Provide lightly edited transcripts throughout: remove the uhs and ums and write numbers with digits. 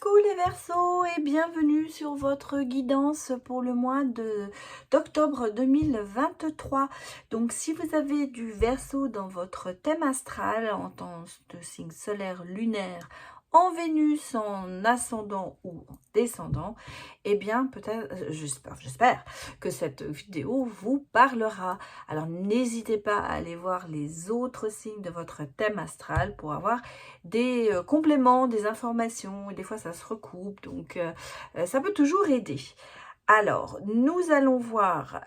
Coucou les Verseaux et bienvenue sur votre guidance pour le mois d'octobre 2023. Donc si vous avez du Verseau dans votre thème astral en tant de signe solaire lunaire, en Vénus, en ascendant ou en descendant, eh bien peut-être, j'espère que cette vidéo vous parlera. Alors n'hésitez pas à aller voir les autres signes de votre thème astral pour avoir des compléments, des informations, et des fois ça se recoupe, donc ça peut toujours aider. Alors, nous allons voir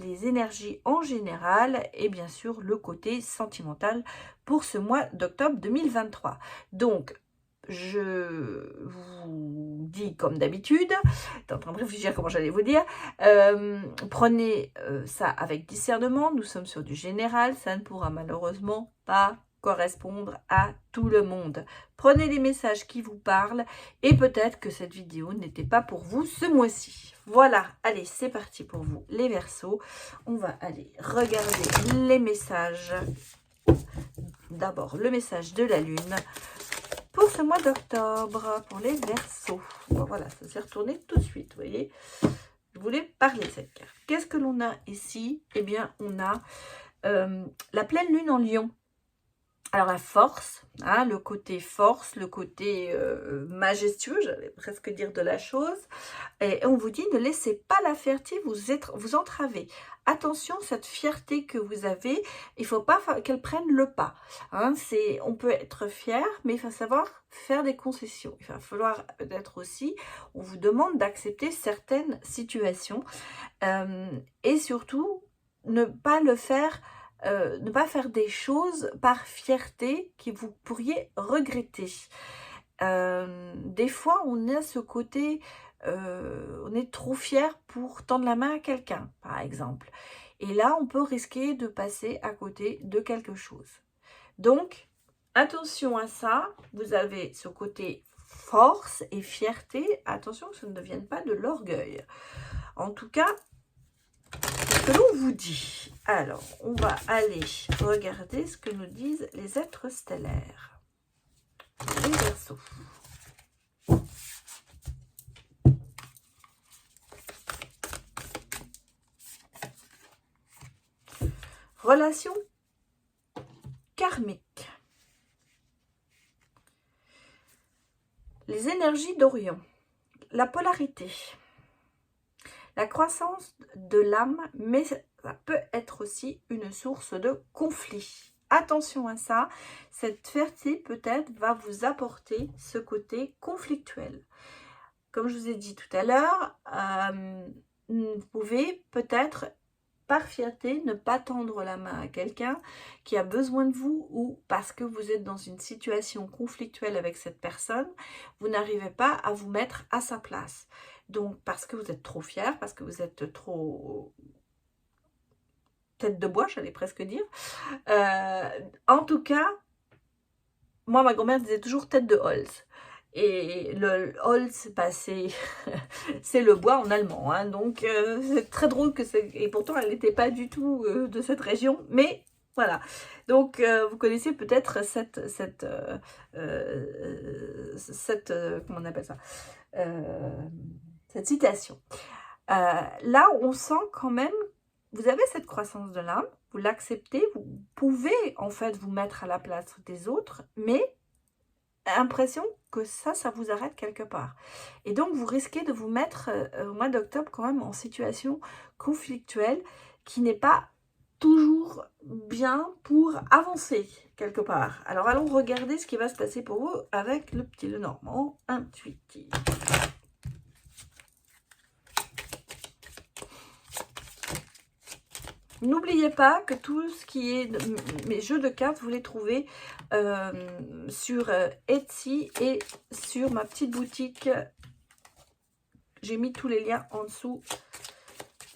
les énergies en général et bien sûr le côté sentimental pour ce mois d'octobre 2023. Donc, je vous dis comme d'habitude, j'étais en train de réfléchir comment j'allais vous dire, prenez ça avec discernement, nous sommes sur du général, ça ne pourra malheureusement pas correspondre à tout le monde. Prenez les messages qui vous parlent et peut-être que cette vidéo n'était pas pour vous ce mois-ci. Voilà, allez, c'est parti pour vous les Verseaux. On va aller regarder les messages. D'abord, le message de la Lune pour ce mois d'octobre, pour les Verseaux. Bon, voilà, ça s'est retourné tout de suite, vous voyez. Je voulais parler de cette carte. Qu'est-ce que l'on a ici? Eh bien, on a la pleine Lune en Lion. Alors la force, hein, le côté force, le côté majestueux, j'allais presque dire de la chose. Et on vous dit, ne laissez pas la fierté vous entraver. Attention, cette fierté que vous avez, il ne faut pas qu'elle prenne le pas. Hein, on peut être fier, mais il faut savoir faire des concessions. Il va falloir peut-être aussi, on vous demande d'accepter certaines situations. Et surtout, ne pas le faire... ne pas faire des choses par fierté que vous pourriez regretter. Des fois, on a ce côté, on est trop fier pour tendre la main à quelqu'un, par exemple. Et là, on peut risquer de passer à côté de quelque chose. Donc, attention à ça. Vous avez ce côté force et fierté. Attention que ça ne devienne pas de l'orgueil. En tout cas, que l'on vous dit. Alors, on va aller regarder ce que nous disent les êtres stellaires. Les Verseaux. Relation karmique. Les énergies d'Orion. La polarité. La croissance de l'âme, mais ça peut être aussi une source de conflit. Attention à ça, cette fierté peut-être va vous apporter ce côté conflictuel. Comme je vous ai dit tout à l'heure, vous pouvez peut-être par fierté ne pas tendre la main à quelqu'un qui a besoin de vous ou parce que vous êtes dans une situation conflictuelle avec cette personne, vous n'arrivez pas à vous mettre à sa place. Donc, parce que vous êtes trop fier, parce que vous êtes trop tête de bois, j'allais presque dire. En tout cas, moi, ma grand-mère disait toujours tête de Holz. Et le Holz, bah, c'est le bois en allemand. Hein, donc, c'est très drôle que c'est... Et pourtant, elle n'était pas du tout de cette région. Mais voilà. Donc, vous connaissez peut-être comment on appelle ça, cette citation. Là, on sent quand même, vous avez cette croissance de l'âme, vous l'acceptez, vous pouvez en fait vous mettre à la place des autres, mais l'impression que ça vous arrête quelque part. Et donc, vous risquez de vous mettre au mois d'octobre quand même en situation conflictuelle qui n'est pas toujours bien pour avancer quelque part. Alors, allons regarder ce qui va se passer pour vous avec le petit Lenormand intuitif. N'oubliez pas que tout ce qui est mes jeux de cartes, vous les trouvez sur Etsy et sur ma petite boutique. J'ai mis tous les liens en dessous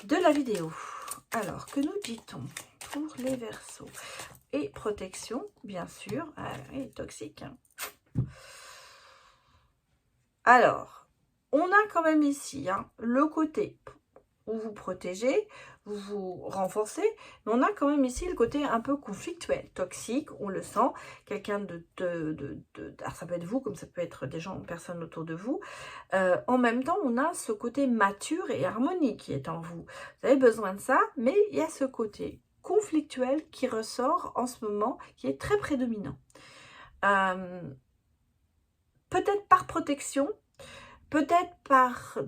de la vidéo. Alors, que nous dit-on pour les Verseaux? Et protection, bien sûr. Ah, oui, toxique. Hein. Alors, on a quand même ici hein, le côté... où vous protégez, vous vous renforcez, mais on a quand même ici le côté un peu conflictuel, toxique, on le sent, quelqu'un alors ça peut être vous, comme ça peut être des gens, personnes autour de vous. En même temps, on a ce côté mature et harmonique qui est en vous. Vous avez besoin de ça, mais il y a ce côté conflictuel qui ressort en ce moment, qui est très prédominant. Peut-être par protection, peut-être par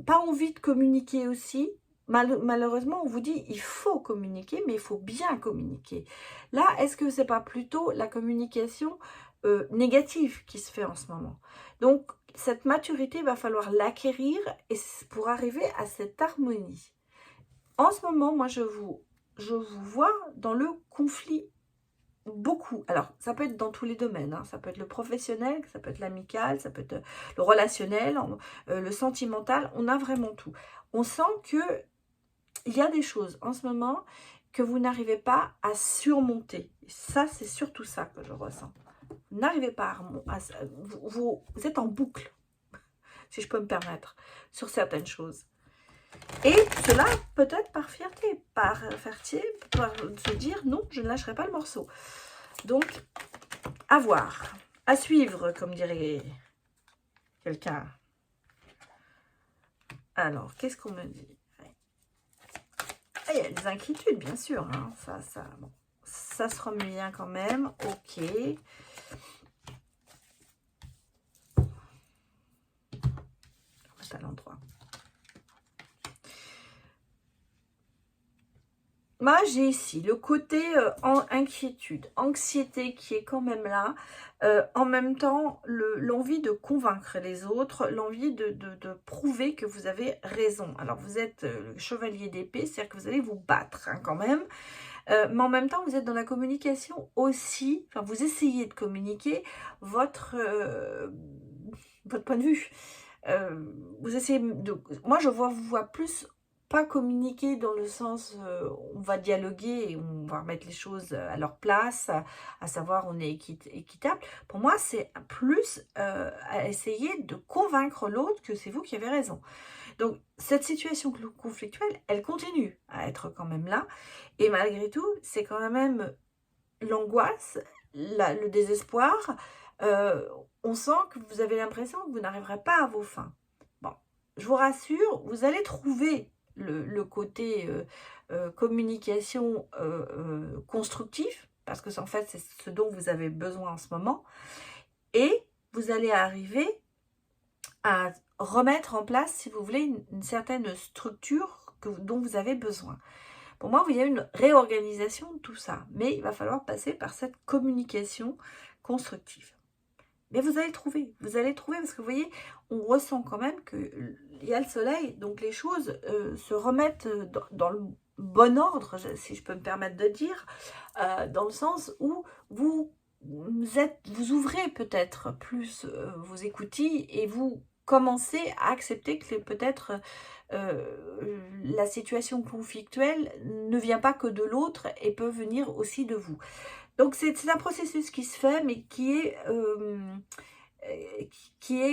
pas envie de communiquer aussi. Malheureusement, on vous dit il faut communiquer, mais il faut bien communiquer. Là, est-ce que c'est pas plutôt la communication négative qui se fait en ce moment? Donc, cette maturité, il va falloir l'acquérir et pour arriver à cette harmonie. En ce moment, moi, je vous vois dans le conflit beaucoup. Alors, ça peut être dans tous les domaines. Hein. Ça peut être le professionnel, ça peut être l'amical, ça peut être le relationnel, le sentimental. On a vraiment tout. On sent que il y a des choses en ce moment que vous n'arrivez pas à surmonter. Et ça, c'est surtout ça que je ressens. Vous n'arrivez pas à vous êtes en boucle, si je peux me permettre, sur certaines choses. Et cela peut-être par fierté, par se dire non, je ne lâcherai pas le morceau. Donc, à voir, à suivre, comme dirait quelqu'un. Alors, qu'est-ce qu'on me dit? Ah, il y a des inquiétudes, bien sûr. Hein. Bon. Ça se remet bien quand même. Ok. À l'endroit. Moi, j'ai ici le côté inquiétude, anxiété qui est quand même là. En même temps, l'envie de convaincre les autres, l'envie de prouver que vous avez raison. Alors, vous êtes le chevalier d'épée, c'est-à-dire que vous allez vous battre hein, quand même. Mais en même temps, vous êtes dans la communication aussi. Enfin, vous essayez de communiquer votre point de vue. Vous essayez de... Moi, je vous vois plus... pas communiquer dans le sens on va dialoguer et on va remettre les choses à leur place, à savoir on est équitable. Pour moi, c'est plus à essayer de convaincre l'autre que c'est vous qui avez raison. Donc, cette situation conflictuelle, elle continue à être quand même là. Et malgré tout, c'est quand même l'angoisse, le désespoir. On sent que vous avez l'impression que vous n'arriverez pas à vos fins. Bon, je vous rassure, vous allez trouver le côté communication constructif, parce que en fait, c'est ce dont vous avez besoin en ce moment. Et vous allez arriver à remettre en place, si vous voulez, une certaine structure dont vous avez besoin. Pour moi, il y a une réorganisation de tout ça, mais il va falloir passer par cette communication constructive. Mais vous allez trouver parce que vous voyez, on ressent quand même qu'il y a le soleil, donc les choses se remettent dans le bon ordre, si je peux me permettre de dire, dans le sens où vous ouvrez peut-être plus vos écoutilles et vous commencez à accepter que peut-être la situation conflictuelle ne vient pas que de l'autre et peut venir aussi de vous. Donc c'est un processus qui se fait, mais qui est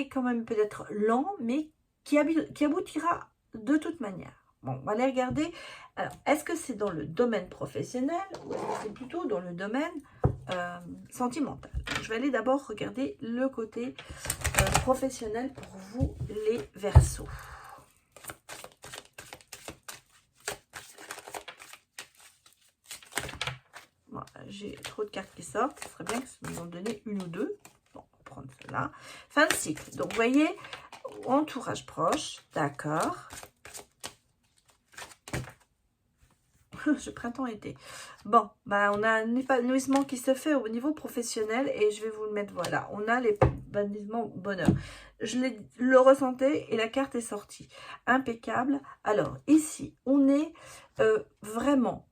quand même peut-être lent, mais qui aboutira de toute manière. Bon, on va aller regarder. Alors, est-ce que c'est dans le domaine professionnel ou est-ce que c'est plutôt dans le domaine sentimental? Je vais aller d'abord regarder le côté professionnel pour vous, les Verseaux. Bon, j'ai trop de cartes qui sortent. Ce serait bien que ça nous en donne une ou deux. Bon, on va prendre cela. Fin de cycle. Donc, vous voyez, entourage proche. D'accord. Je printemps-été. Bon, bah, on a un épanouissement qui se fait au niveau professionnel et je vais vous le mettre, voilà. On a l'épanouissement bonheur. Je le ressentais et la carte est sortie. Impeccable. Alors, ici, on est vraiment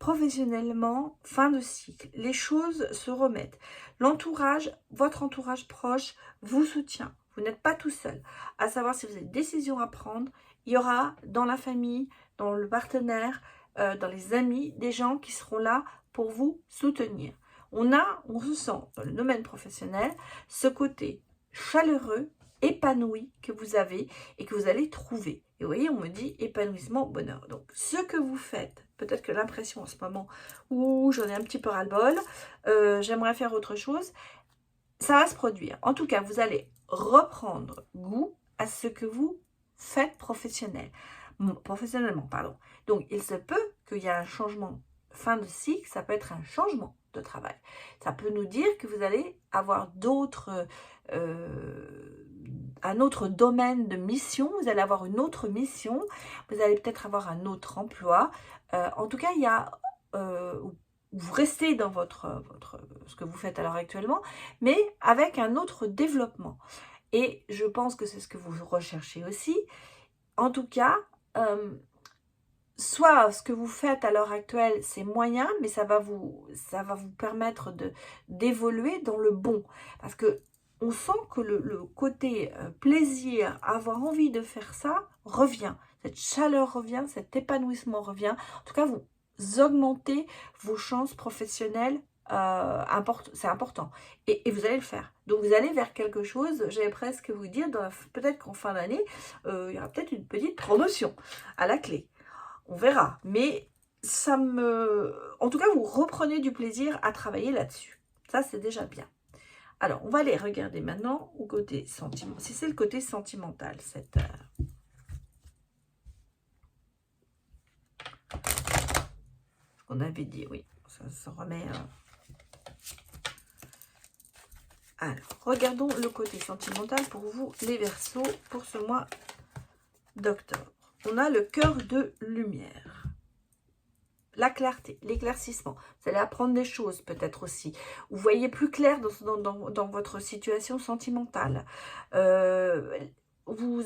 professionnellement, fin de cycle. Les choses se remettent. L'entourage, votre entourage proche vous soutient. Vous n'êtes pas tout seul. À savoir si vous avez des décisions à prendre, il y aura dans la famille, dans le partenaire, dans les amis, des gens qui seront là pour vous soutenir. On se sent dans le domaine professionnel ce côté chaleureux, épanoui que vous avez et que vous allez trouver. Et vous voyez, on me dit épanouissement, bonheur. Donc, ce que vous faites, peut-être que l'impression en ce moment, où j'en ai un petit peu ras-le-bol, j'aimerais faire autre chose, ça va se produire. En tout cas, vous allez reprendre goût à ce que vous faites professionnellement. Pardon. Donc, il se peut qu'il y ait un changement fin de cycle, ça peut être un changement de travail. Ça peut nous dire que vous allez avoir un autre domaine de mission, vous allez avoir une autre mission, vous allez peut-être avoir un autre emploi. En tout cas, il y a... vous restez dans ce que vous faites alors actuellement, mais avec un autre développement. Et je pense que c'est ce que vous recherchez aussi. En tout cas, soit ce que vous faites à l'heure actuelle, c'est moyen, mais ça va vous permettre d'évoluer dans le bon. Parce que on sent que le côté plaisir, avoir envie de faire ça, revient. Cette chaleur revient, cet épanouissement revient. En tout cas, vous augmentez vos chances professionnelles. C'est important. Et vous allez le faire. Donc, vous allez vers quelque chose, j'allais presque vous dire, peut-être qu'en fin d'année, il y aura peut-être une petite promotion à la clé. On verra. Mais en tout cas, vous reprenez du plaisir à travailler là-dessus. Ça, c'est déjà bien. Alors, on va aller regarder maintenant au côté sentimental. Si c'est le côté sentimental, cette... ce qu'on avait dit, oui. Ça se remet... Alors, regardons le côté sentimental pour vous, les Verseaux, pour ce mois d'octobre. On a le cœur de lumière. La clarté, l'éclaircissement. Vous allez apprendre des choses peut-être aussi. Vous voyez plus clair dans votre situation sentimentale. Vous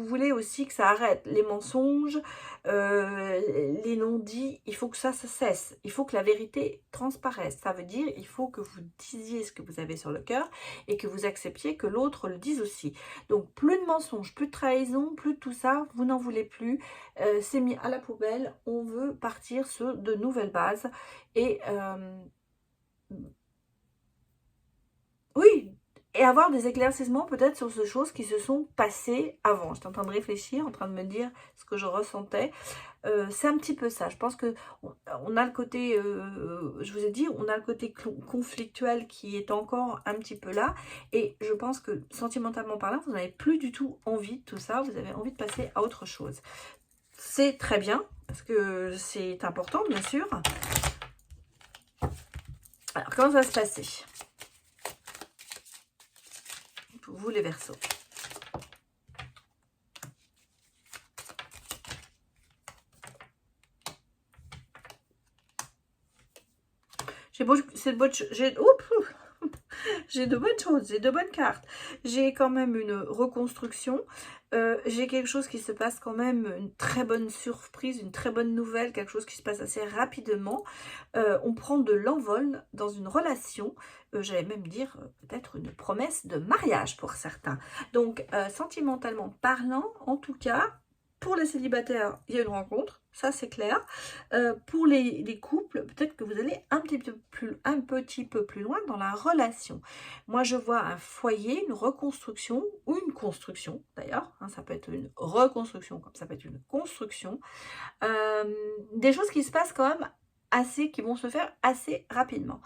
voulez aussi que ça arrête. Les mensonges, les non-dits, il faut que ça cesse. Il faut que la vérité transparaisse. Ça veut dire il faut que vous disiez ce que vous avez sur le cœur et que vous acceptiez que l'autre le dise aussi. Donc plus de mensonges, plus de trahison, plus de tout ça, vous n'en voulez plus. C'est mis à la poubelle. On veut partir sur de nouvelles bases. Et oui, et avoir des éclaircissements peut-être sur ces choses qui se sont passées avant. J'étais en train de réfléchir, en train de me dire ce que je ressentais. C'est un petit peu ça. Je pense que on a le côté, je vous ai dit, on a le côté conflictuel qui est encore un petit peu là. Et je pense que sentimentalement parlant, vous n'avez plus du tout envie de tout ça. Vous avez envie de passer à autre chose. C'est très bien, parce que c'est important, bien sûr. Alors, comment ça va se passer ? Pour vous, les Verseaux. J'ai de bonnes choses, j'ai de bonnes cartes. J'ai quand même une reconstruction. J'ai quelque chose qui se passe quand même, une très bonne surprise, une très bonne nouvelle, quelque chose qui se passe assez rapidement. On prend de l'envol dans une relation. J'allais même dire peut-être une promesse de mariage pour certains. Donc, sentimentalement parlant, en tout cas, pour les célibataires, il y a une rencontre, ça c'est clair. Pour les couples, peut-être que vous allez un petit peu plus loin dans la relation. Moi, je vois un foyer, une reconstruction ou une construction, d'ailleurs. Hein, ça peut être une reconstruction comme ça peut être une construction. Des choses qui se passent quand même qui vont se faire assez rapidement.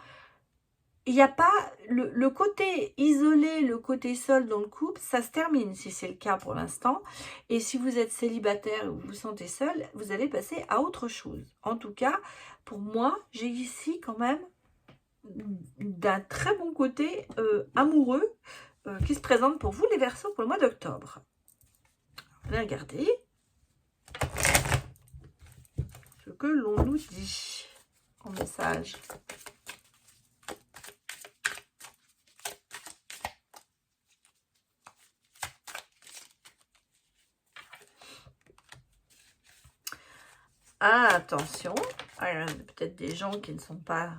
Il n'y a pas le côté isolé, le côté seul dans le couple, ça se termine si c'est le cas pour l'instant. Et si vous êtes célibataire ou vous vous sentez seul, vous allez passer à autre chose. En tout cas, pour moi, j'ai ici quand même d'un très bon côté amoureux qui se présente pour vous les Verseaux pour le mois d'octobre. On va regarder ce que l'on nous dit en message. Ah, attention, peut-être des gens qui ne sont pas...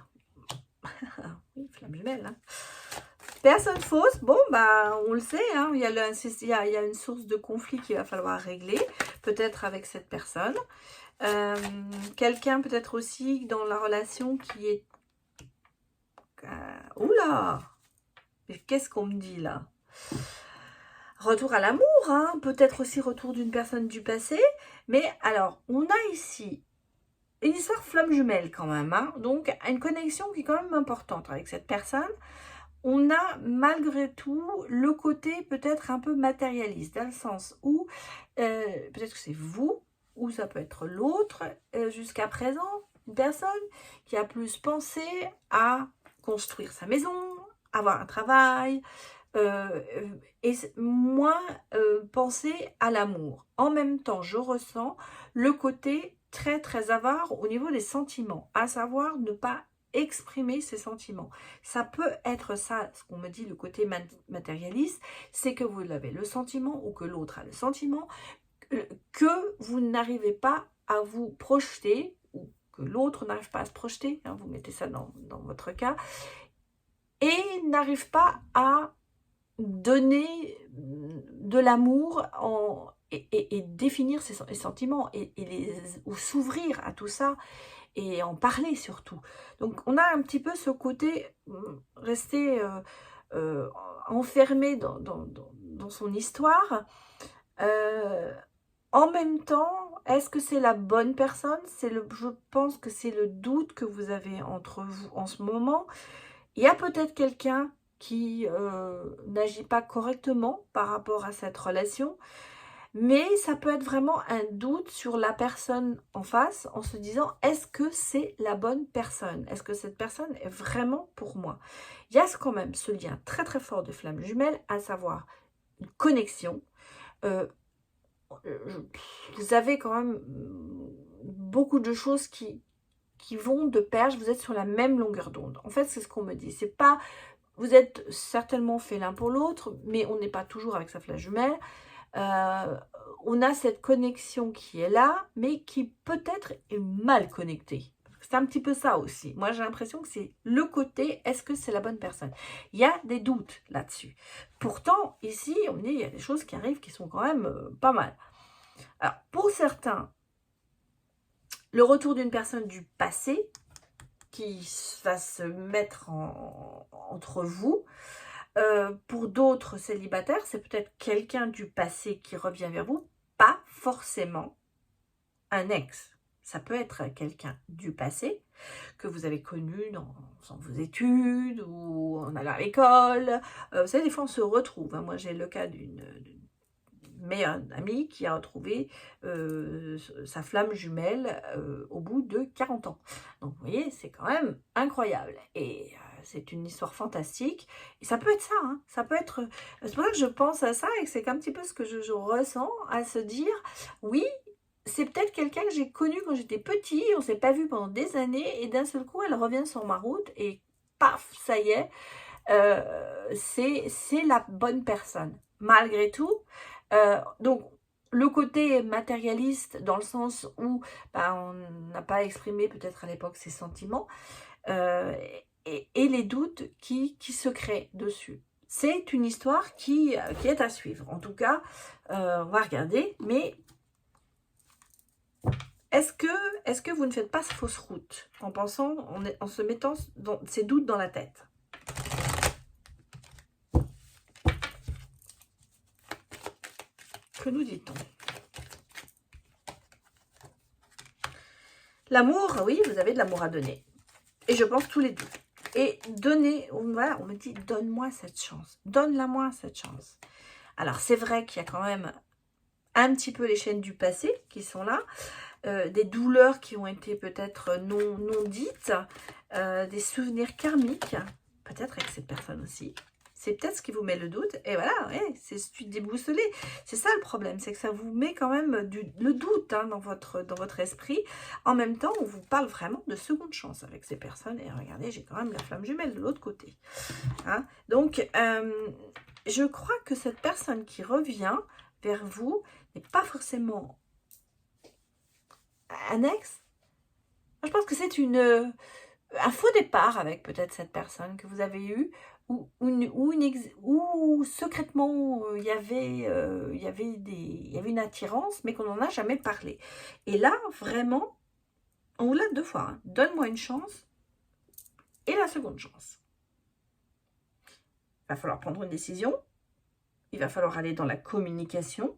oui, flamme jumelle. Hein. Personne fausse, bon, bah, on le sait, hein, il y a une source de conflit qu'il va falloir régler, peut-être avec cette personne. Quelqu'un peut-être aussi dans la relation qui est... oula! Mais qu'est-ce qu'on me dit là? retour à l'amour, hein, peut-être aussi retour d'une personne du passé. Mais alors, on a ici une histoire flamme jumelle quand même, hein, donc une connexion qui est quand même importante avec cette personne. On a malgré tout le côté peut-être un peu matérialiste, dans le sens où peut-être que c'est vous, ou ça peut être l'autre, jusqu'à présent, une personne qui a plus pensé à construire sa maison, avoir un travail, et moins penser à l'amour. En même temps, je ressens le côté très très avare au niveau des sentiments, à savoir ne pas exprimer ses sentiments. Ça peut être ça, ce qu'on me dit, le côté matérialiste, c'est que vous avez le sentiment ou que l'autre a le sentiment, que vous n'arrivez pas à vous projeter, ou que l'autre n'arrive pas à se projeter, hein, vous mettez ça dans votre cas, et n'arrive pas à donner de l'amour et définir ses sentiments ou s'ouvrir à tout ça et en parler surtout. Donc on a un petit peu ce côté rester enfermé dans son histoire. En même temps, est-ce que c'est la bonne personne? Je pense que c'est le doute que vous avez entre vous en ce moment. Il y a peut-être quelqu'un qui n'agit pas correctement par rapport à cette relation, mais ça peut être vraiment un doute sur la personne en face en se disant, est-ce que c'est la bonne personne? Est-ce que cette personne est vraiment pour moi? Il y a quand même ce lien très très fort de flamme jumelle, à savoir une connexion. Vous avez quand même beaucoup de choses qui vont de pair, vous êtes sur la même longueur d'onde. En fait, c'est ce qu'on me dit. C'est pas, vous êtes certainement fait l'un pour l'autre, mais on n'est pas toujours avec sa flamme jumelle. On a cette connexion qui est là, mais qui peut-être est mal connectée. C'est un petit peu ça aussi. Moi, j'ai l'impression que c'est le côté, est-ce que c'est la bonne personne? Il y a des doutes là-dessus. Pourtant, ici, on me dit, il y a des choses qui arrivent qui sont quand même pas mal. Alors, pour certains, le retour d'une personne du passé qui va se mettre entre vous. Pour d'autres célibataires, c'est peut-être quelqu'un du passé qui revient vers vous, pas forcément un ex. Ça peut être quelqu'un du passé que vous avez connu dans vos études ou en allant à l'école. Vous savez, des fois, on se retrouve. Hein. Moi, j'ai le cas d'une meilleure amie qui a retrouvé sa flamme jumelle au bout de 40 ans. Donc, vous voyez, c'est quand même incroyable. Et c'est une histoire fantastique. Et ça peut être ça. Hein. Ça peut être... c'est pour ça que je pense à ça et que c'est un petit peu ce que je ressens, à se dire, oui, c'est peut-être quelqu'un que j'ai connu quand j'étais petit, on ne s'est pas vu pendant des années, et d'un seul coup, elle revient sur ma route, et paf, ça y est, c'est la bonne personne. Malgré tout, donc, le côté matérialiste, dans le sens où on n'a pas exprimé peut-être à l'époque ses sentiments, et les doutes qui se créent dessus. C'est une histoire qui est à suivre. En tout cas, on va regarder, mais... Est-ce que vous ne faites pas fausse route en pensant, en se mettant ces doutes dans la tête? Que nous dit-on? L'amour, oui, vous avez de l'amour à donner. Et je pense tous les deux. Et donner, voilà, on me dit, donne-moi cette chance. Donne-la-moi cette chance. Alors, c'est vrai qu'il y a quand même un petit peu les chaînes du passé qui sont là. Des douleurs qui ont été peut-être non dites, des souvenirs karmiques, peut-être avec cette personne aussi. C'est peut-être ce qui vous met le doute. Et voilà, ouais, c'est déboussolé. C'est ça le problème, c'est que ça vous met quand même le doute hein, dans votre esprit. En même temps, on vous parle vraiment de seconde chance avec ces personnes. Et regardez, j'ai quand même la flamme jumelle de l'autre côté. Hein. Donc, je crois que cette personne qui revient vers vous n'est pas forcément un ex. Je pense que c'est un faux départ avec peut-être cette personne que vous avez eu, ou secrètement il y avait une attirance, mais qu'on n'en a jamais parlé. Et là, vraiment, on vous l'a 2 fois. Hein. Donne-moi une chance et la seconde chance. Il va falloir prendre une décision. il va falloir aller dans la communication.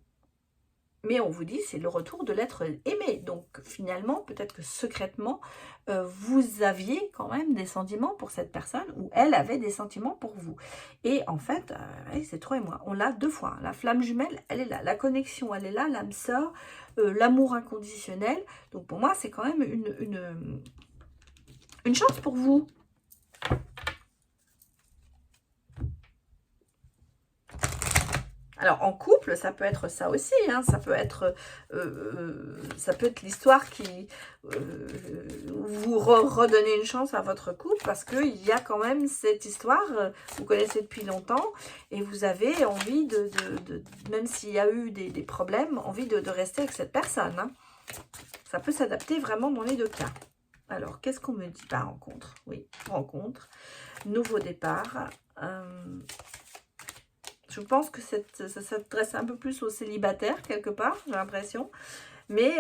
Mais on vous dit, c'est le retour de l'être aimé. Donc finalement, peut-être que secrètement, vous aviez quand même des sentiments pour cette personne ou elle avait des sentiments pour vous. Et en fait, c'est toi et moi. On l'a 2 fois. La flamme jumelle, elle est là. La connexion, elle est là. L'âme sœur, l'amour inconditionnel. Donc pour moi, c'est quand même une chance pour vous. Alors, en couple, ça peut être ça aussi, hein, ça peut être l'histoire qui vous redonnez une chance à votre couple parce qu'il y a quand même cette histoire, vous connaissez depuis longtemps et vous avez envie même s'il y a eu des problèmes, envie de rester avec cette personne. Hein. Ça peut s'adapter vraiment dans les 2 cas. Alors, qu'est-ce qu'on me dit? Rencontre, oui, rencontre, nouveau départ. Je pense que ça s'adresse un peu plus aux célibataires, quelque part, j'ai l'impression. Mais,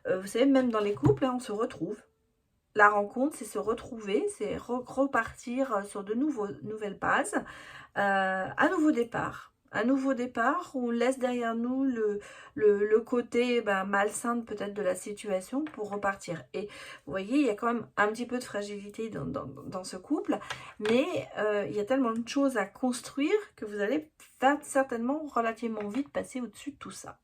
vous savez, même dans les couples, hein, on se retrouve. La rencontre, c'est se retrouver, c'est repartir sur de nouvelles bases. Un nouveau départ. Un nouveau départ, on laisse derrière nous le côté malsain peut-être de la situation pour repartir. Et vous voyez, il y a quand même un petit peu de fragilité dans ce couple, mais il y a tellement de choses à construire que vous allez certainement relativement vite passer au-dessus de tout ça.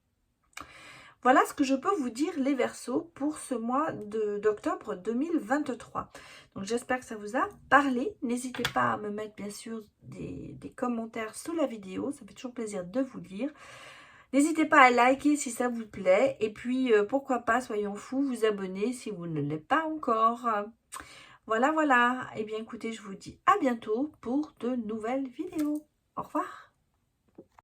Voilà ce que je peux vous dire les Verseaux pour ce mois d'octobre 2023. Donc j'espère que ça vous a parlé. N'hésitez pas à me mettre bien sûr des commentaires sous la vidéo. Ça fait toujours plaisir de vous lire. N'hésitez pas à liker si ça vous plaît. Et puis pourquoi pas, soyons fous, vous abonner si vous ne l'êtes pas encore. Voilà, voilà. Eh bien écoutez, je vous dis à bientôt pour de nouvelles vidéos. Au revoir.